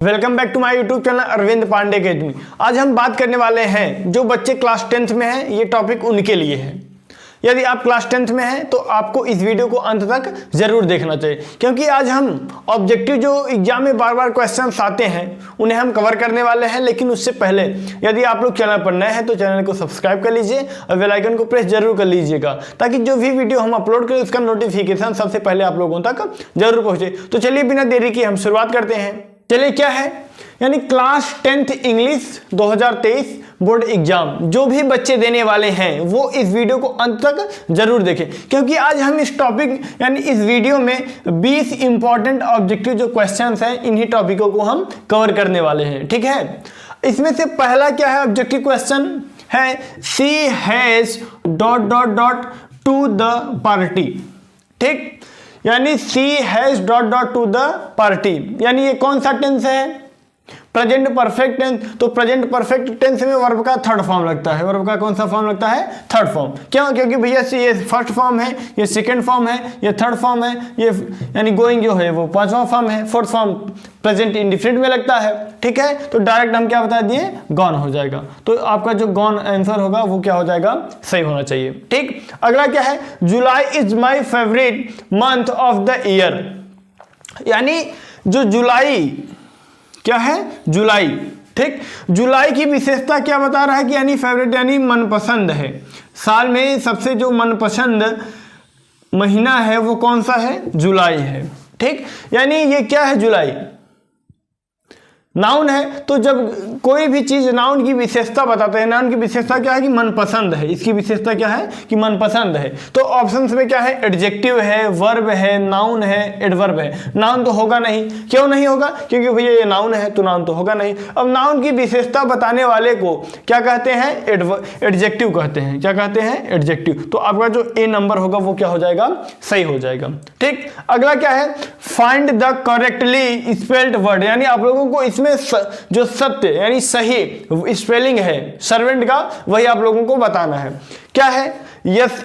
Welcome back to my YouTube channel Arvind Pandey academy. आज हम बात करने वाले हैं जो बच्चे क्लास 10th में हैं, ये टॉपिक उनके लिए है। यदि आप क्लास 10th में हैं तो आपको इस वीडियो को अंत तक जरूर देखना चाहिए, क्योंकि आज हम ऑब्जेक्टिव जो एग्जाम में बार बार क्वेश्चंस आते हैं उन्हें हम कवर करने वाले हैं। लेकिन उससे पहले यदि आप लोग चैनल पर नए हैं तो चैनल को सब्सक्राइब कर लीजिए और बेल आइकन को प्रेस जरूर कर लीजिएगा, ताकि जो भी वीडियो हम अपलोड करें उसका नोटिफिकेशन सबसे पहले आप लोगों तक जरूर पहुंचे। तो चलिए बिना देरी की हम शुरुआत करते हैं। चलिए क्या है, यानी class 10th English 2023 board exam जो भी बच्चे देने वाले हैं वो इस वीडियो को अंत तक जरूर देखें, क्योंकि आज हम इस टॉपिक यानी इस वीडियो में 20 इंपॉर्टेंट ऑब्जेक्टिव जो क्वेश्चंस हैं इन्हीं टॉपिकों को हम कवर करने वाले हैं। ठीक है, इसमें से पहला क्या है, ऑब्जेक्टिव क्वेश्चन है सी हैज ... टू द पार्टी। ठीक, यानी सी हैज ... टू द पार्टी, यानी ये कौन सा टेंस है, प्रेजेंट परफेक्ट टेंस। तो प्रेजेंट परफेक्ट टेंस में वर्ब का थर्ड फॉर्म लगता है। वर्ब का कौन सा फॉर्म लगता है, थर्ड फॉर्म। क्यों, क्योंकि भैया ये फर्स्ट फॉर्म है, ये सेकंड फॉर्म है, ये थर्ड फॉर्म है, ये यानी गोइंग जो है वो पांचवा फॉर्म है, फोर्थ फॉर्म प्रेजेंट इंडिफिनिट में लगता है। ठीक है, तो डायरेक्ट हम क्या बता दिए, गॉन हो जाएगा। तो आपका जो गॉन आंसर होगा वो क्या हो जाएगा, सही होना चाहिए। ठीक, अगला क्या है, जुलाई is my favourite month of the year, यानी जो जुलाई क्या है, जुलाई। ठीक, जुलाई की विशेषता क्या बता रहा है कि यानी फेवरेट यानी मनपसंद है। साल में सबसे जो मनपसंद महीना है वो कौन सा है, जुलाई है। ठीक, यानी ये क्या है, जुलाई नाउन है। तो जब कोई भी चीज नाउन की विशेषता बताते हैं, नाउन की विशेषता क्या है कि मनपसंद है, इसकी विशेषता क्या है कि मनपसंद है। तो ऑप्शंस में क्या है, एडजेक्टिव है, वर्ब है, नाउन है, एडवर्ब है। नाउन तो होगा नहीं। क्यों नहीं होगा, क्योंकि भैया ये नाउन है तो नाउन तो होगा नहीं। अब नाउन की विशेषता बताने वाले को क्या कहते हैं, एडजेक्टिव कहते हैं। क्या कहते हैं, एडजेक्टिव। तो आपका जो ए नंबर होगा वो क्या हो जाएगा, सही हो जाएगा। ठीक, अगला क्या है, find the correctly spelled word, यानी आप लोगों को इसमें जो सत्य यानी सही स्पेलिंग है सर्वेंट का वही आप लोगों को बताना है। क्या है, SERVENT,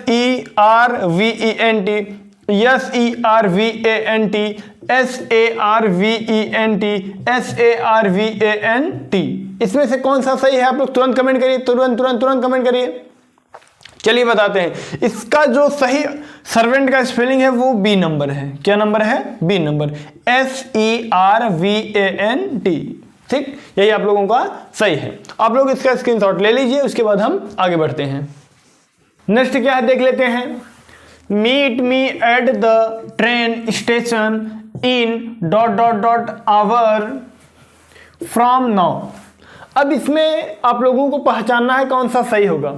SERVENT, इसमें से कौन सा सही है, आप लोग तुरंत कमेंट करिए, तुरंत कमेंट करिए। चलिए बताते हैं, इसका जो सही सर्वेंट का स्पेलिंग है वो बी नंबर है। क्या नंबर है, बी नंबर, SERVANT। ठीक, यही आप लोगों का सही है। आप लोग इसका स्क्रीनशॉट ले लीजिए, उसके बाद हम आगे बढ़ते हैं। नेक्स्ट क्या है देख लेते हैं, meet me at the train station in ... hour from now. अब इसमें आप लोगों को पहचानना है कौन सा सही होगा,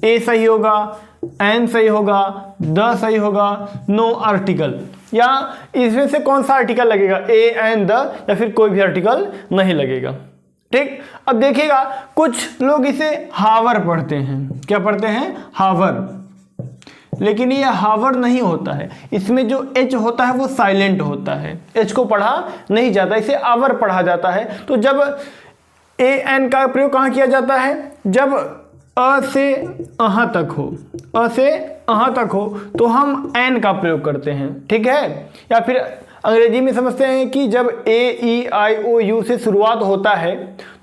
ए सही होगा, एन सही होगा, द सही होगा, नो आर्टिकल, या इसमें से कौन सा आर्टिकल लगेगा, ए एन द, या फिर कोई भी आर्टिकल नहीं लगेगा। ठीक, अब देखिएगा कुछ लोग इसे हावर पढ़ते हैं। क्या पढ़ते हैं, हावर, लेकिन ये हावर नहीं होता है। इसमें जो एच होता है वो साइलेंट होता है, एच को पढ़ा नहीं जाता, इसे आवर पढ़ा जाता है। तो जब ए एन का प्रयोग कहाँ किया जाता है, जब अ से अहाँ तक हो, अ से अहाँ तक हो तो हम एन का प्रयोग करते हैं। ठीक है, या फिर अंग्रेजी में समझते हैं कि जब AEIOU से शुरुआत होता है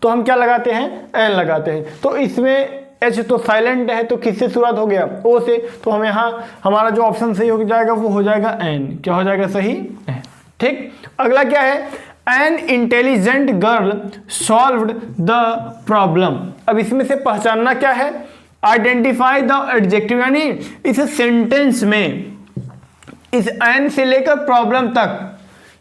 तो हम क्या लगाते हैं, एन लगाते हैं। तो इसमें एच तो साइलेंट है, तो किससे शुरुआत हो गया, ओ से। तो हम यहाँ हमारा जो ऑप्शन सही हो जाएगा वो हो जाएगा एन। क्या हो जाएगा, सही एन। ठीक, अगला क्या है, an intelligent girl solved the problem. अब इसमें से पहचानना क्या है, आइडेंटिफाई द एडजेक्टिव, यानी इस सेंटेंस में इस एन से लेकर प्रॉब्लम तक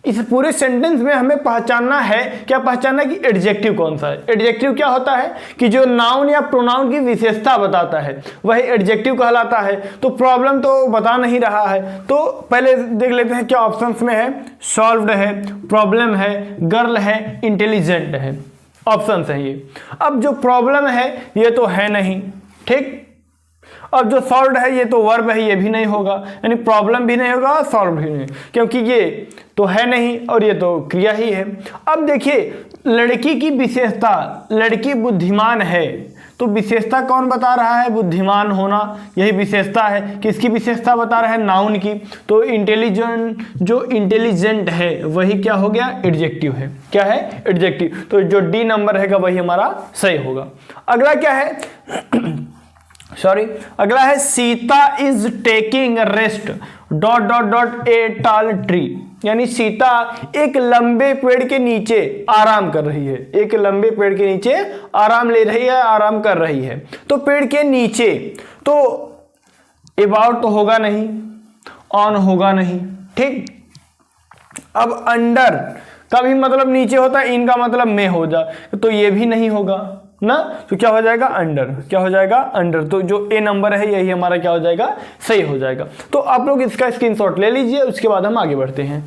इस पूरे सेंटेंस में हमें पहचानना है, क्या पहचानना है कि एडजेक्टिव कौन सा है। एडजेक्टिव क्या होता है कि जो नाउन या प्रोनाउन की विशेषता बताता है वही एडजेक्टिव कहलाता है। तो प्रॉब्लम तो बता नहीं रहा है, तो पहले देख लेते हैं क्या ऑप्शंस में है, सॉल्व्ड है, प्रॉब्लम है, गर्ल है, इंटेलिजेंट है, ऑप्शन है ये। अब जो प्रॉब्लम है ये तो है नहीं। ठीक, अब जो सॉल्व है ये तो वर्ब है, ये भी नहीं होगा, यानी प्रॉब्लम भी नहीं होगा, सॉल्व भी नहीं, क्योंकि ये तो है नहीं और ये तो क्रिया ही है। अब देखिए लड़की की विशेषता, लड़की बुद्धिमान है, तो विशेषता कौन बता रहा है? बुद्धिमान होना, यही विशेषता है। किसकी विशेषता बता रहा है? नाउन की। तो इंटेलिजेंट, जो इंटेलिजेंट है वही क्या हो गया? एडजेक्टिव है। क्या है? एडजेक्टिव। तो जो डी नंबर है वही हमारा सही होगा। अगला क्या है? अगला है Sita is taking rest dot dot dot a tall tree. यानी सीता एक लंबे पेड़ के नीचे आराम कर रही है। एक लंबे पेड़ के नीचे आराम ले रही है, आराम कर रही है। तो पेड़ के नीचे, तो अबाउट तो होगा नहीं, ऑन होगा नहीं, ठीक। अब अंडर का भी मतलब नीचे होता है, इनका मतलब में हो जा, तो ये भी नहीं होगा ना। तो क्या हो जाएगा? अंडर। क्या हो जाएगा? अंडर। तो जो ए नंबर है यही हमारा क्या हो जाएगा? सही हो जाएगा। तो आप लोग इसका स्क्रीनशॉट ले लीजिए, उसके बाद हम आगे बढ़ते हैं।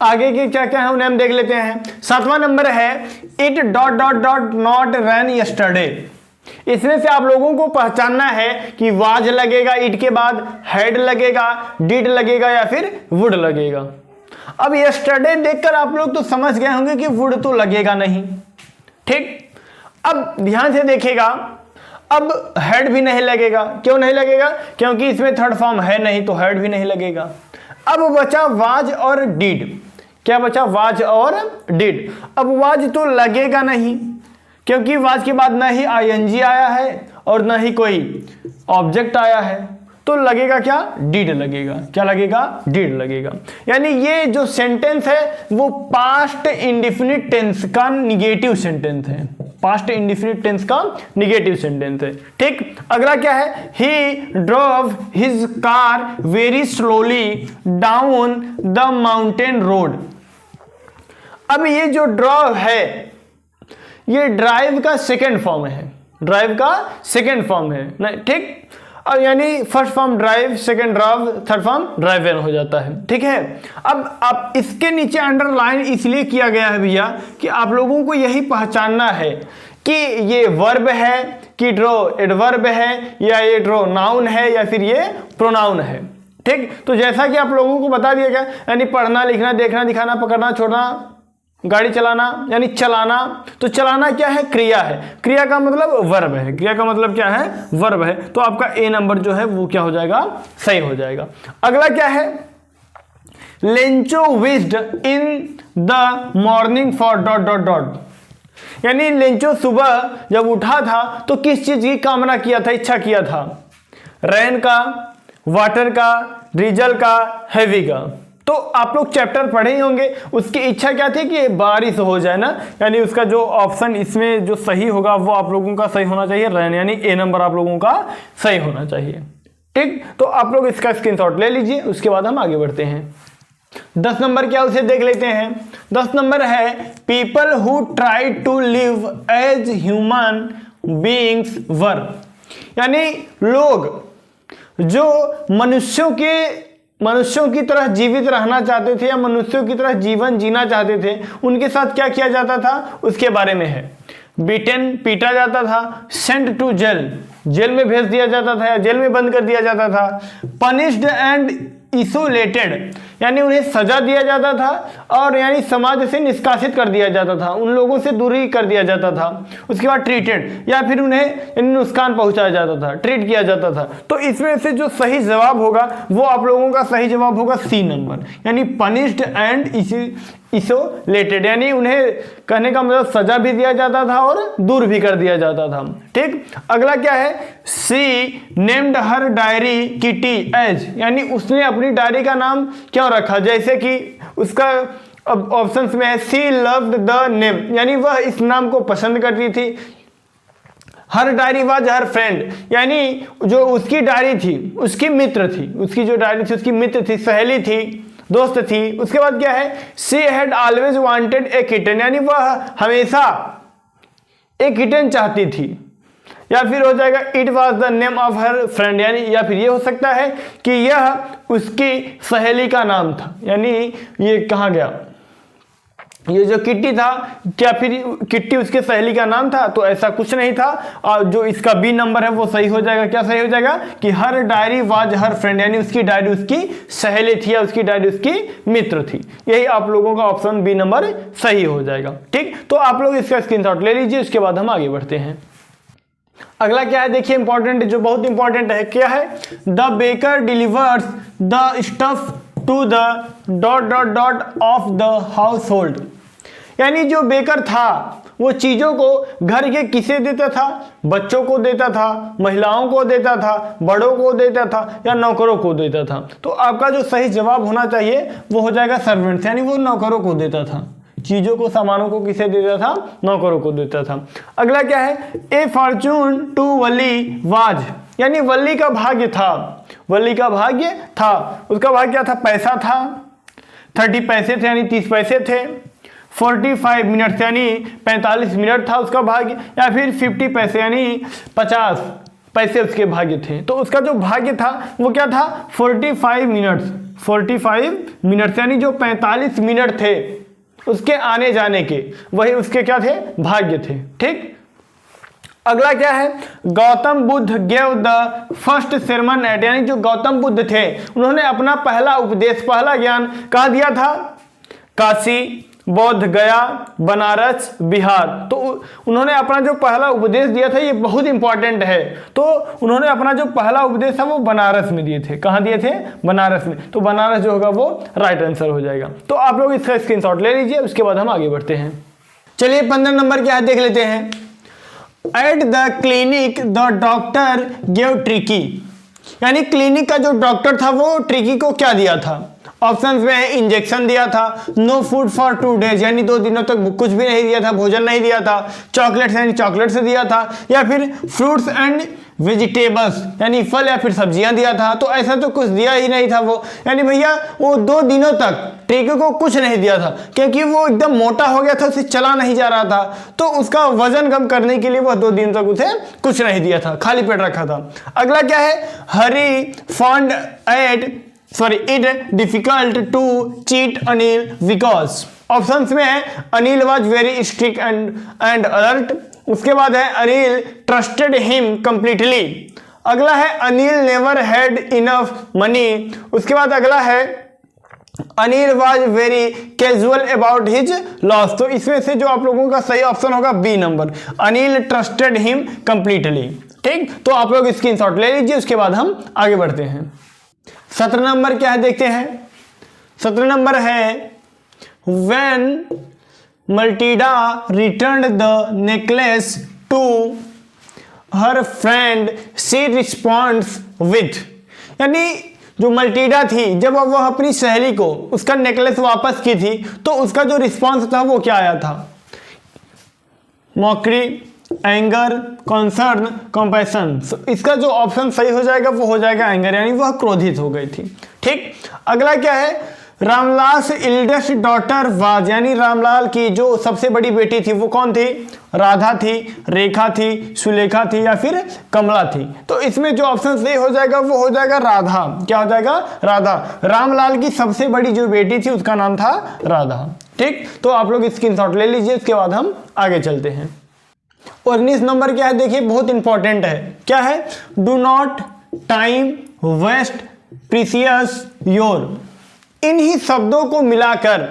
आगे के क्या क्या है उन्हें हम देख लेते हैं। 7वां नंबर है it dot dot dot not run yesterday. इसमें से आप लोगों को पहचानना है कि वाज लगेगा इट के बाद, हैड लगेगा, डिड लगेगा या फिर वुड लगेगा। अब यस्टरडे देखकर आप लोग तो समझ गए होंगे कि वुड तो लगेगा नहीं, ठीक। अब ध्यान से देखिएगा, अब हेड भी नहीं लगेगा। क्यों नहीं लगेगा? क्योंकि इसमें थर्ड फॉर्म है नहीं, तो हेड भी नहीं लगेगा। अब बचा वाज और डिड। क्या बचा? वाज और डिड। अब वाज तो लगेगा नहीं, क्योंकि वाज के बाद ना ही आईएनजी आया है और ना ही कोई ऑब्जेक्ट आया है। तो लगेगा क्या? डिड लगेगा। क्या लगेगा? डिड लगेगा। यानी ये जो सेंटेंस है वो पास्ट इंडेफिनिट टेंस का निगेटिव सेंटेंस है। पास्ट इंडेफिनिट टेंस का निगेटिव सेंटेंस है, ठीक। अगला क्या है? He drove his car very slowly down the mountain road. अब ये जो ड्राइव है ये ड्राइव का सेकेंड फॉर्म है। ड्राइव का सेकेंड फॉर्म है ना, ठीक। अब यानी first form drive, second drive, third form driven हो जाता है, ठीक है। अब आप इसके नीचे अंडरलाइन इसलिए किया गया है भैया कि आप लोगों को यही पहचानना है कि ये वर्ब है कि ड्रो एडवर्ब है, या ये ड्रो नाउन है, या फिर ये प्रोनाउन है, ठीक। तो जैसा कि आप लोगों को बता दिया गया, यानी पढ़ना, लिखना, देखना, दिखाना, पकड़ना, छोड़ना, गाड़ी चलाना, यानी चलाना। तो चलाना क्या है? क्रिया है। क्रिया का मतलब वर्ब है। क्रिया का मतलब क्या है? वर्ब है। तो आपका ए नंबर जो है वो क्या हो जाएगा? सही हो जाएगा। अगला क्या है? Lencho wished in the morning for dot dot dot. यानी लेंचो सुबह जब उठा था तो किस चीज की कामना किया था, इच्छा किया था? रेन का, वाटर का, ड्रिजल का, हैवी का। तो आप लोग चैप्टर पढ़े ही होंगे, उसकी इच्छा क्या थी कि बारिश हो जाए ना। यानी उसका जो ऑप्शन इसमें जो सही होगा वो आप लोगों का सही होना चाहिए, रेन, यानी ए नंबर आप लोगों का सही होना चाहिए, ठीक। तो आप लोग इसका स्क्रीनशॉट ले लीजिए, उसके बाद हम आगे बढ़ते हैं। 10 नंबर क्या उसे देख लेते हैं। 10 नंबर है people who try to live as human beings were. यानी लोग जो मनुष्यों की तरह जीवित रहना चाहते थे या मनुष्यों की तरह जीवन जीना चाहते थे, उनके साथ क्या किया जाता था उसके बारे में है। बीटन, पीटा जाता था। सेंट टू जेल, जेल में भेज दिया जाता था या जेल में बंद कर दिया जाता था। पनिश्ड एंड इसोलेटेड, यानी उन्हें सजा दिया जाता था और यानी समाज से निष्कासित कर दिया जाता था, उन लोगों से दूरी कर दिया जाता था। उसके बाद ट्रीटेड, या फिर उन्हें नुकसान पहुंचाया जाता था, ट्रीट किया जाता था। तो इसमें से जो सही जवाब होगा वो आप लोगों का सही जवाब होगा सी नंबर, यानी पनिश्ड एंड इसोलेटेड। यानी उन्हें कहने का मतलब सजा भी दिया जाता था और दूर भी कर दिया जाता था, ठीक। अगला क्या है? सी नेम्ड हर डायरी किटी एज, यानी उसने अपनी डायरी का नाम क्यों रखा? जैसे कि उसका ऑप्शंस में है सी लव्ड द नेम, यानी वह इस नाम को पसंद करती थी। हर डायरी वाज हर फ्रेंड, यानी जो उसकी डायरी थी उसकी मित्र थी, उसकी जो डायरी थी उसकी मित्र थी, सहेली थी, दोस्त थी। उसके बाद क्या है? She had always wanted A kitten, यानी वह हमेशा एक किटन चाहती थी। या फिर हो जाएगा it was the name of her friend, यानी या फिर ये हो सकता है कि यह उसकी सहेली का नाम था। यानी ये कहाँ गया? ये जो किट्टी था, क्या फिर किट्टी उसके सहेली का नाम था? तो ऐसा कुछ नहीं था। और जो इसका बी नंबर है वो सही हो जाएगा। क्या सही हो जाएगा? कि हर डायरी वाज हर फ्रेंड, यानी उसकी डायरी उसकी सहेली थी या उसकी डायरी उसकी मित्र थी। यही आप लोगों का ऑप्शन बी नंबर सही हो जाएगा, ठीक। तो आप लोग इसका स्क्रीनशॉट ले लीजिए, उसके बाद हम आगे बढ़ते हैं। अगला क्या है देखिए इंपॉर्टेंट, जो बहुत इंपॉर्टेंट है, क्या है? The baker delivers the stuff to the dot dot dot of the household. यानी जो बेकर था वो चीज़ों को घर के किसे देता था? बच्चों को देता था, महिलाओं को देता था, बड़ों को देता था, या नौकरों को देता था। तो आपका जो सही जवाब होना चाहिए वो हो जाएगा सर्वेंट्स, यानी वो नौकरों को देता था। चीज़ों को, सामानों को किसे देता था? नौकरों को देता था। अगला क्या है? ए फॉर्चून टू वली वाज, यानी वली का भाग्य था, वली का भाग्य था। उसका भाग्य क्या था? पैसा था, 30 पैसे थे यानी 30 पैसे थे, 45 मिनट यानी 45 मिनट था उसका भाग्य, या फिर 50 पैसे यानी 50 पैसे उसके भाग्य थे। तो उसका जो भाग्य था वो क्या था? 45 मिनट्स, 45 मिनट यानी जो 45 मिनट थे उसके आने जाने के, वही उसके क्या थे? भाग्य थे। ठीक। अगला क्या है? Gautam Buddha gave the first sermon at, यानी जो गौतम बुद्ध थे उन्होंने अपना पहला उपदेश, पहला ज्ञान कहाँ दिया था? काशी, बौद्ध गया, बनारस, बिहार। तो उन्होंने अपना जो पहला उपदेश दिया था, ये बहुत इंपॉर्टेंट है, तो उन्होंने अपना जो पहला उपदेश था वो बनारस में दिए थे। कहाँ दिए थे? बनारस में। तो बनारस जो होगा वो राइट आंसर हो जाएगा। तो आप लोग इसका स्क्रीनशॉट ले लीजिए, उसके बाद हम आगे बढ़ते हैं। चलिए 15 नंबर क्या है देख लेते हैं। At the clinic the doctor give tricky, यानी क्लिनिक का जो डॉक्टर था वो ट्रिकी को क्या दिया था? ऑप्शंस में है इंजेक्शन दिया था, नो फूड फॉर 2 days यानी 2 दिनों तक कुछ भी नहीं दिया था, भोजन नहीं दिया था, चॉकलेट्स यानी चॉकलेट से दिया था, या फिर फ्रूट्स एंड वेजिटेबल्स यानी फल या फिर सब्जियां दिया था। तो ऐसा तो कुछ दिया ही नहीं था वो, यानी भैया वो 2 दिनों तक ट्रिकी को कुछ नहीं दिया था, क्योंकि वो एकदम मोटा हो गया था, उसे चला नहीं जा रहा था। तो उसका वजन कम करने के लिए वह 2 दिन तक उसे कुछ नहीं दिया था, खाली पेट रखा था। अगला क्या है? Hari found it difficult to cheat Anil because. Options में है Anil was very strict and alert, उसके बाद है अनिल ट्रस्टेड हिम कंप्लीटली, अगला है Anil never had enough money, उसके बाद अगला है Anil was very casual about his loss. तो इसमें से जो आप लोगों का सही ऑप्शन होगा B number, Anil trusted him completely. ठीक। तो आप लोग स्क्रीनशॉट ले लीजिए, उसके बाद हम आगे बढ़ते हैं। 17 नंबर क्या है देखते हैं। 17 नंबर है when Matilda returned the necklace to her friend she responds with, यानी जो मल्टीडा थी जब वह अपनी सहेली को उसका नेकलेस वापस की थी तो उसका जो रिस्पॉन्स था वो क्या आया था? Mockery, anger, concern, compassion. इसका जो ऑप्शन सही हो जाएगा वो हो जाएगा एंगर, यानी वह क्रोधित हो गई थी। ठीक। अगला क्या है? रामलाल इल्डेस्ट डॉटर वाज, यानी रामलाल की जो सबसे बड़ी बेटी थी वो कौन थी? राधा थी, रेखा थी, सुलेखा थी, या फिर कमला थी। तो इसमें जो ऑप्शन सही हो जाएगा वो हो जाएगा राधा। क्या हो जाएगा? राधा। रामलाल की सबसे बड़ी जो बेटी थी उसका नाम था राधा। ठीक। तो आप लोग स्क्रीनशॉट ले लीजिए, उसके बाद हम आगे चलते हैं। 19 नंबर क्या है देखिए, बहुत इंपॉर्टेंट है। क्या है? Do not time waste precious your. इन्हीं शब्दों को मिलाकर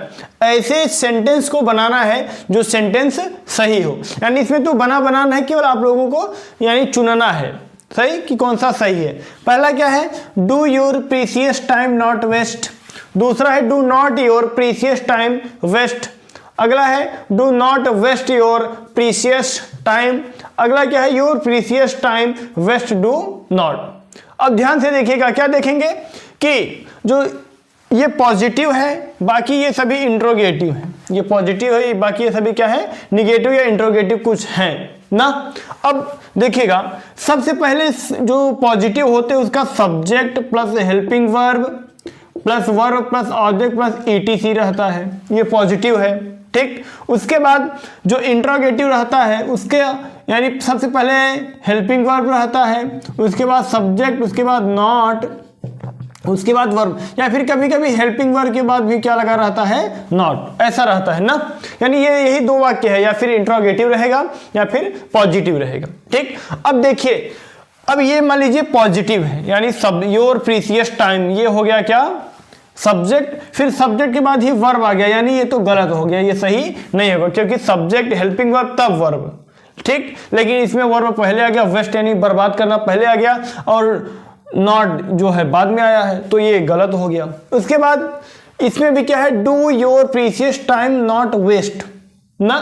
ऐसे सेंटेंस को बनाना है जो सेंटेंस सही हो, यानी इसमें तो बनाना है, केवल आप लोगों को यानी चुनना है सही कि कौन सा सही है। पहला क्या है? Do your precious time not waste, दूसरा है do not your precious time waste, अगला है do not waste your precious time, अगला क्या है? Your precious time waste do not. अब ध्यान से देखिएगा, क्या देखेंगे कि जो ये पॉजिटिव है, बाकी ये सभी इंट्रोगेटिव है। ये पॉजिटिव है, बाकी ये सभी क्या है? निगेटिव या इंट्रोगेटिव कुछ है ना। अब देखिएगा, सबसे पहले जो पॉजिटिव होते हैं उसका subject plus helping verb plus verb plus object plus etc रहता है, ये पॉजिटिव है। ठीक। उसके बाद जो इंट्रोगेटिव रहता है उसके यानी सबसे पहले हेल्पिंग वर्ब रहता है, उसके बाद सब्जेक्ट, उसके बाद नॉट, उसके बाद वर्ब, या फिर कभी कभी हेल्पिंग वर्ब के बाद भी क्या लगा रहता है? नॉट, ऐसा रहता है ना। यानी ये यही 2 वाक्य है, या फिर इंट्रोगेटिव रहेगा या फिर पॉजिटिव रहेगा। ठीक। अब देखिए, अब ये मान लीजिए पॉजिटिव है, यानी सब योर प्रीसियस टाइम, ये हो गया क्या? सब्जेक्ट, फिर सब्जेक्ट के बाद ही वर्ब आ गया, यानी ये तो गलत हो गया, ये सही नहीं होगा, क्योंकि सब्जेक्ट हेल्पिंग वर्ब तब वर्ब, ठीक, लेकिन इसमें वर्ब पहले आ गया, वेस्ट यानी बर्बाद करना पहले आ गया, और नॉट जो है बाद में आया है, तो ये गलत हो गया। उसके बाद इसमें भी क्या है, do your precious time not waste ना।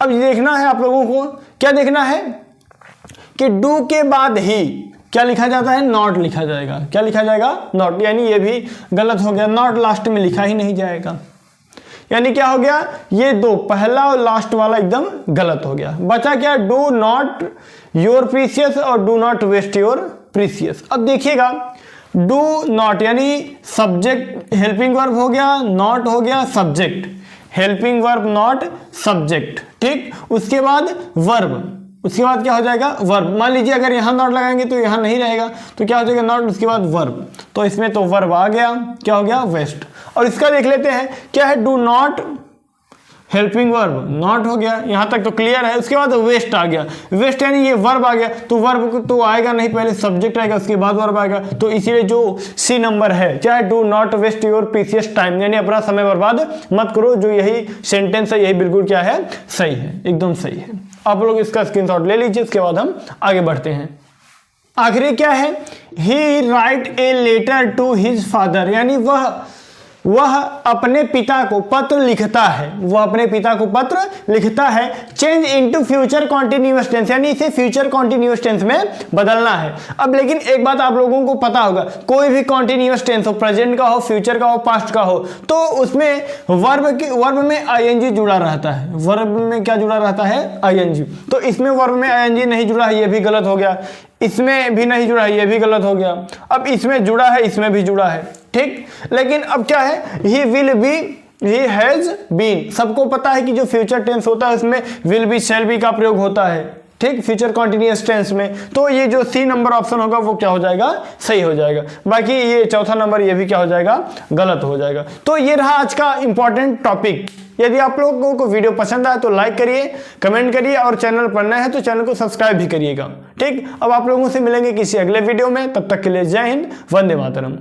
अब देखना है आप लोगों को, क्या देखना है कि डू के बाद ही क्या लिखा जाता है, नॉट लिखा जाएगा। क्या लिखा जाएगा, नॉट, यानी ये भी गलत हो गया, नॉट लास्ट में लिखा ही नहीं जाएगा। यानी क्या हो गया, ये दो, पहला और लास्ट वाला एकदम गलत हो गया। बचा क्या, डू नॉट योर प्रीशियस और do not waste your precious. अब देखिएगा, डू नॉट यानी सब्जेक्ट हेल्पिंग वर्ब हो गया, नॉट हो गया subject, helping verb not subject, ठीक। उसके बाद वर्ब, उसके बाद क्या हो जाएगा, वर्ब। मान लीजिए अगर यहां नॉट लगाएंगे तो यहां नहीं रहेगा, तो क्या हो जाएगा, नॉट, उसके बाद वर्ब। तो इसमें तो वर्ब आ गया, क्या हो गया, वेस्ट। और इसका देख लेते हैं, क्या है, do not helping verb, not हो गया, यहां तक तो क्लियर है। उसके बाद वेस्ट आ गया, वेस्ट यानी ये वर्ब आ गया, तो वर्ब तो आएगा नहीं, पहले सब्जेक्ट आएगा उसके बाद वर्ब आएगा, तो इसीलिए जो सी नंबर है, चाहे do not waste your precious time, यानी अपना समय बर्बाद मत करो, जो यही सेंटेंस है यही बिल्कुल क्या है, सही है, एकदम सही है। आप लोग इसका स्क्रीनशॉट ले लीजिए, उसके बाद हम आगे बढ़ते हैं। आखिरी क्या है, he write a letter to his father, यानी वह अपने पिता को पत्र लिखता है, वह अपने पिता को पत्र लिखता है। Change into future continuous tense, यानी इसे फ्यूचर कॉन्टिन्यूअस टेंस में बदलना है। अब लेकिन एक बात आप लोगों को पता होगा, कोई भी कॉन्टिन्यूअस टेंस हो, प्रेजेंट का हो, फ्यूचर का हो, पास्ट का हो, तो उसमें वर्ब में आईएनजी जुड़ा रहता है। वर्ब में क्या जुड़ा रहता है, आईएनजी। तो इसमें वर्ब में आईएनजी नहीं जुड़ा है, ये भी गलत हो गया। इसमें भी नहीं जुड़ा है, ये भी गलत हो गया। अब इसमें जुड़ा है, इसमें भी जुड़ा है, ठीक। लेकिन अब क्या है, he will be, he has been, सबको पता है कि जो फ्यूचर टेंस होता है उसमें विल बी, शैल बी का प्रयोग होता है, ठीक, फ्यूचर कॉन्टिन्यूअस टेंस में। तो ये जो सी नंबर ऑप्शन होगा वो क्या हो जाएगा, सही हो जाएगा। बाकी ये चौथा नंबर ये भी क्या हो जाएगा, गलत हो जाएगा। तो ये रहा आज का इंपॉर्टेंट टॉपिक। यदि आप लोगों को वीडियो पसंद आए तो लाइक करिए, कमेंट करिए, और चैनल पर नए हैं तो चैनल को सब्सक्राइब भी करिएगा, ठीक। अब आप लोगों से मिलेंगे किसी अगले वीडियो में, तब तक के लिए जय हिंद, वंदे मातरम।